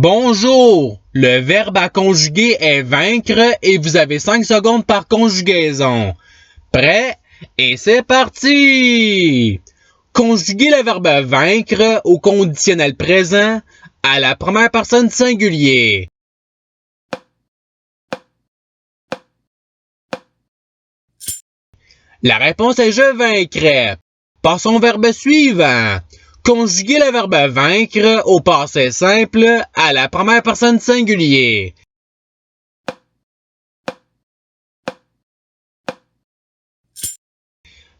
Bonjour! Le verbe à conjuguer est vaincre et vous avez 5 secondes par conjugaison. Prêt? Et c'est parti! Conjuguez le verbe vaincre au conditionnel présent à la première personne singulier. La réponse est je vaincrai. Passons au verbe suivant. Conjuguez le verbe vaincre au passé simple à la première personne singulier.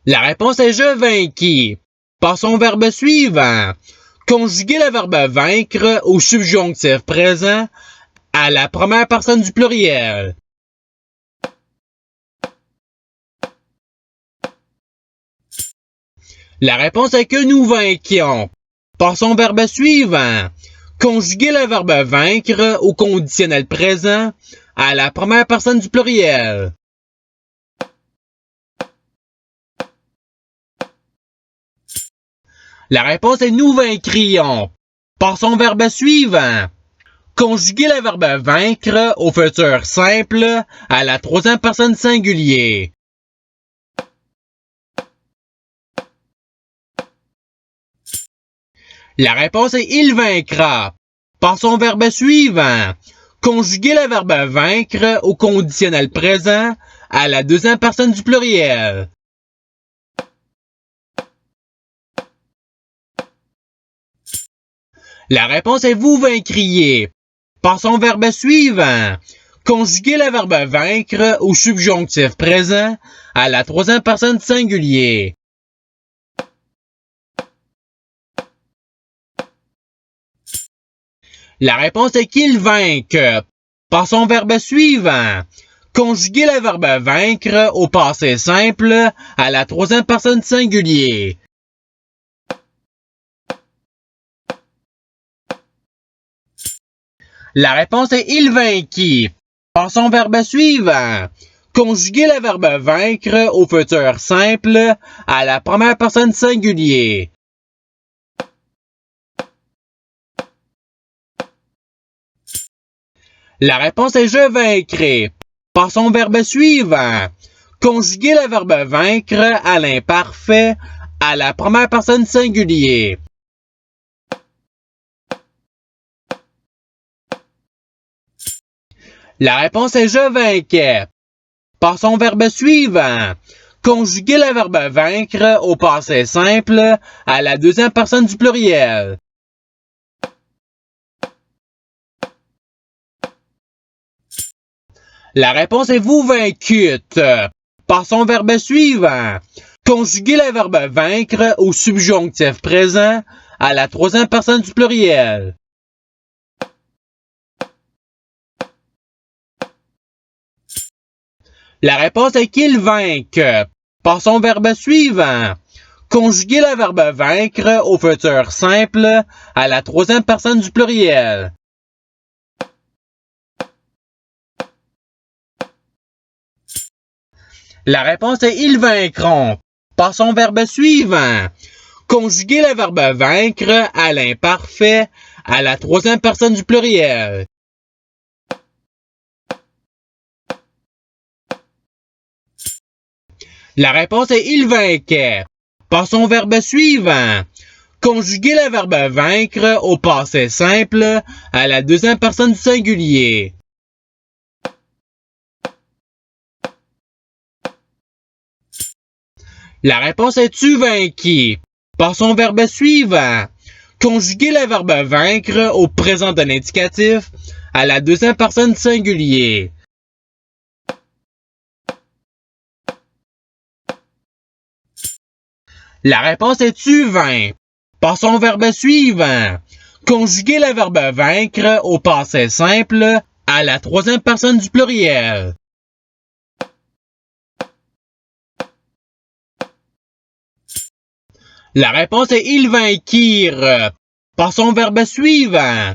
La réponse est je vainquis. Passons au verbe suivant. Conjuguez le verbe vaincre au subjonctif présent à la première personne du pluriel. La réponse est que nous vainquions. Passons au verbe suivant. Conjuguez le verbe vaincre au conditionnel présent à la première personne du pluriel. La réponse est nous vaincrions. Passons au verbe suivant. Conjuguez le verbe vaincre au futur simple à la troisième personne singulier. La réponse est il vaincra. Passons au verbe suivant. Conjuguez le verbe vaincre au conditionnel présent à la deuxième personne du pluriel. La réponse est vous vaincriez. Passons au verbe suivant. Conjuguez le verbe vaincre au subjonctif présent à la troisième personne singulier. La réponse est qu'il vainque. Passons au verbe suivant. Conjuguez le verbe vaincre au passé simple à la troisième personne singulier. La réponse est il vainquit. Passons au verbe suivant. Conjuguez le verbe vaincre au futur simple à la première personne singulier. La réponse est je vaincrai. Passons au verbe suivant. Conjuguez le verbe vaincre à l'imparfait à la première personne singulier. La réponse est je vainquais. Passons au verbe suivant. Conjuguez le verbe vaincre au passé simple à la deuxième personne du pluriel. La réponse est vous vaincûtes. Passons au verbe suivant. Conjuguez le verbe vaincre au subjonctif présent à la troisième personne du pluriel. La réponse est qu'il vainque. Passons au verbe suivant. Conjuguez le verbe vaincre au futur simple à la troisième personne du pluriel. La réponse est ils vaincront. Passons au verbe suivant. Conjuguez le verbe vaincre à l'imparfait à la troisième personne du pluriel. La réponse est il vainquait. Passons au verbe suivant. Conjuguez le verbe vaincre au passé simple à la deuxième personne du singulier. La réponse est tu vainquis. Passons au verbe suivant. Conjuguez le verbe vaincre au présent de l'indicatif à la deuxième personne du singulier. La réponse est tu vains. Passons au verbe suivant. Conjuguez le verbe vaincre au passé simple à la troisième personne du pluriel. La réponse est ils vainquirent. Passons au verbe suivant.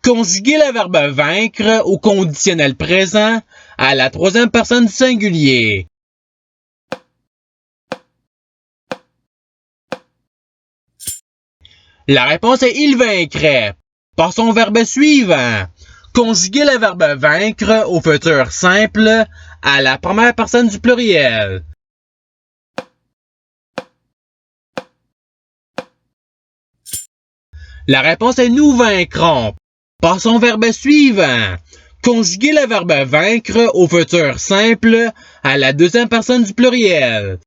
Conjuguez le verbe vaincre au conditionnel présent à la troisième personne du singulier. La réponse est ils vaincraient. par son verbe suivant. Conjuguez le verbe vaincre au futur simple à la première personne du pluriel. La réponse est nous vaincrons par son verbe suivant. Conjuguez le verbe vaincre au futur simple à la deuxième personne du pluriel.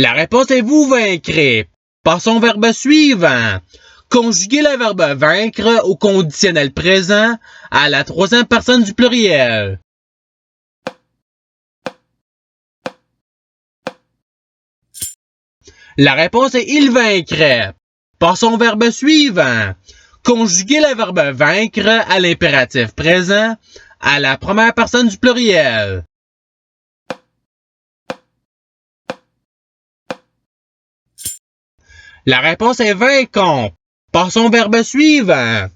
La réponse est vous vaincrez par son verbe suivant. Conjuguez le verbe vaincre au conditionnel présent à la troisième personne du pluriel. La réponse est il vaincrait par son verbe suivant. Conjuguez le verbe vaincre à l'impératif présent à la première personne du pluriel. La réponse est vaincons par son verbe suivant.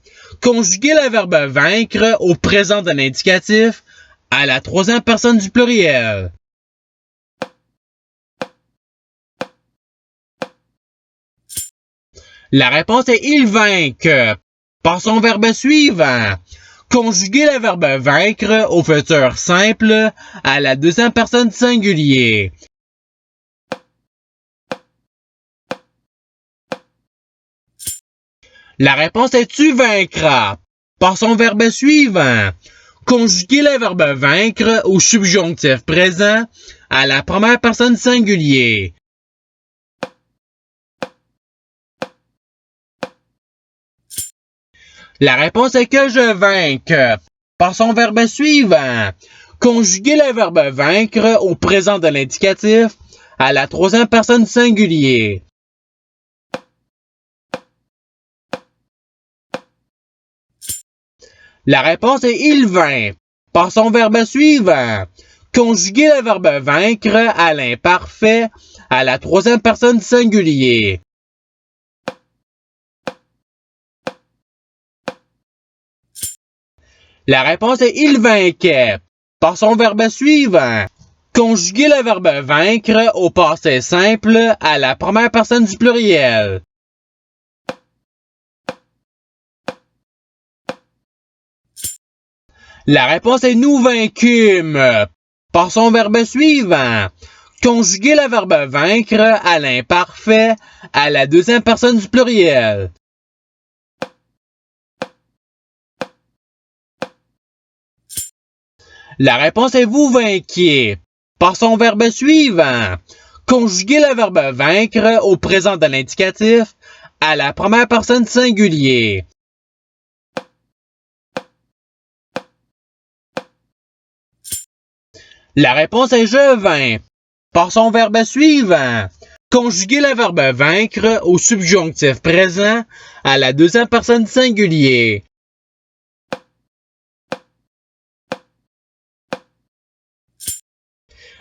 Conjuguez le verbe vaincre au présent de l'indicatif à la troisième personne du pluriel. La réponse est il vainque par son verbe suivant. Conjuguez le verbe vaincre au futur simple à la deuxième personne du singulier. La réponse est tu vaincras par son verbe suivant. Conjuguez le verbe vaincre au subjonctif présent à la première personne du singulier. La réponse est que je vainque par son verbe suivant. Conjuguez le verbe vaincre au présent de l'indicatif à la troisième personne du singulier. La réponse est il vainc par son verbe suivant. Conjuguez le verbe vaincre à l'imparfait à la troisième personne du singulier. La réponse est il vainquait par son verbe suivant. Conjuguez le verbe vaincre au passé simple à la première personne du pluriel. La réponse est nous vaincûmes par son verbe suivant. Conjuguez le verbe vaincre à l'imparfait à la deuxième personne du pluriel. La réponse est vous vainquiez par son verbe suivant. Conjuguez le verbe vaincre au présent de l'indicatif à la première personne du singulier. La réponse est je vins par son verbe suivant. Conjuguez le verbe vaincre au subjonctif présent à la deuxième personne du singulier.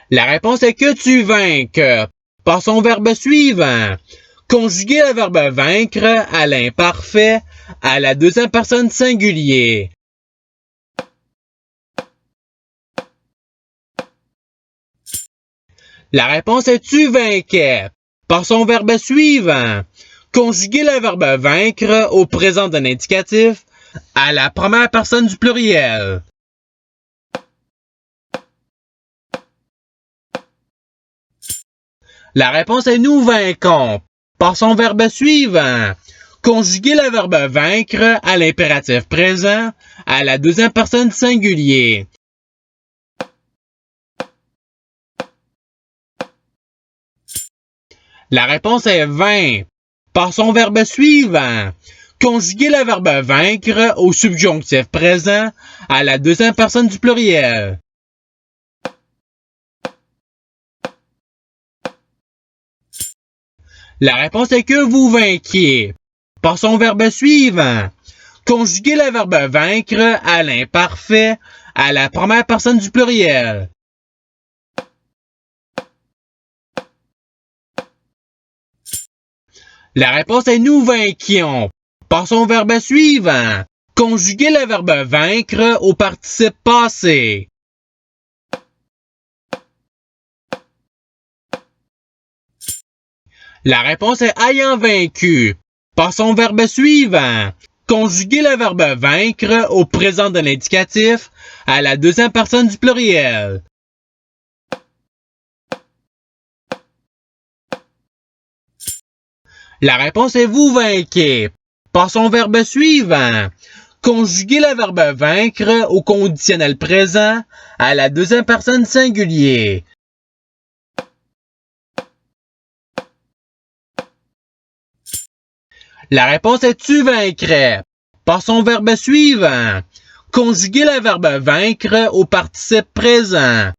La réponse est que tu vainques par son verbe suivant. Conjuguez le verbe vaincre à l'imparfait à la deuxième personne du singulier. La réponse est tu vainquais par son verbe suivant. Conjuguez le verbe vaincre au présent d'un indicatif à la première personne du pluriel. La réponse est nous vaincons par son verbe suivant. Conjuguez le verbe vaincre à l'impératif présent à la deuxième personne du singulier. La réponse est vain par son verbe suivant. Conjuguez le verbe vaincre au subjonctif présent à la deuxième personne du pluriel. La réponse est que vous vainquiez par son verbe suivant. Conjuguez le verbe vaincre à l'imparfait à la première personne du pluriel. La réponse est nous vainquions par son verbe suivant. Conjuguez le verbe vaincre au participe passé. La réponse est ayant vaincu. Par son verbe suivant. Conjuguez le verbe vaincre au présent de l'indicatif à la deuxième personne du pluriel. La réponse est vous vainquez. Par son verbe suivant. Conjuguez le verbe vaincre au conditionnel présent à la deuxième personne singulier. La réponse est tu vaincrais. Par son verbe suivant. Conjuguez le verbe vaincre au participe présent.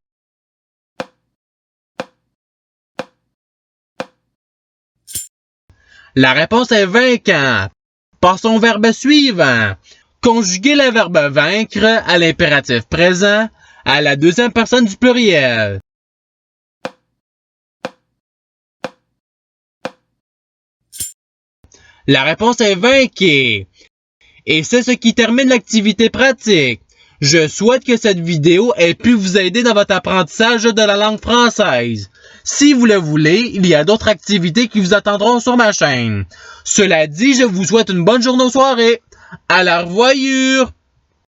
La réponse est vainquant. Par son verbe suivant. Conjuguez le verbe vaincre à l'impératif présent à la deuxième personne du pluriel. La réponse est vainquez. Et c'est ce qui termine l'activité pratique. Je souhaite que cette vidéo ait pu vous aider dans votre apprentissage de la langue française. Si vous le voulez, il y a d'autres activités qui vous attendront sur ma chaîne. Cela dit, je vous souhaite une bonne journée ou soirée. À la revoyure!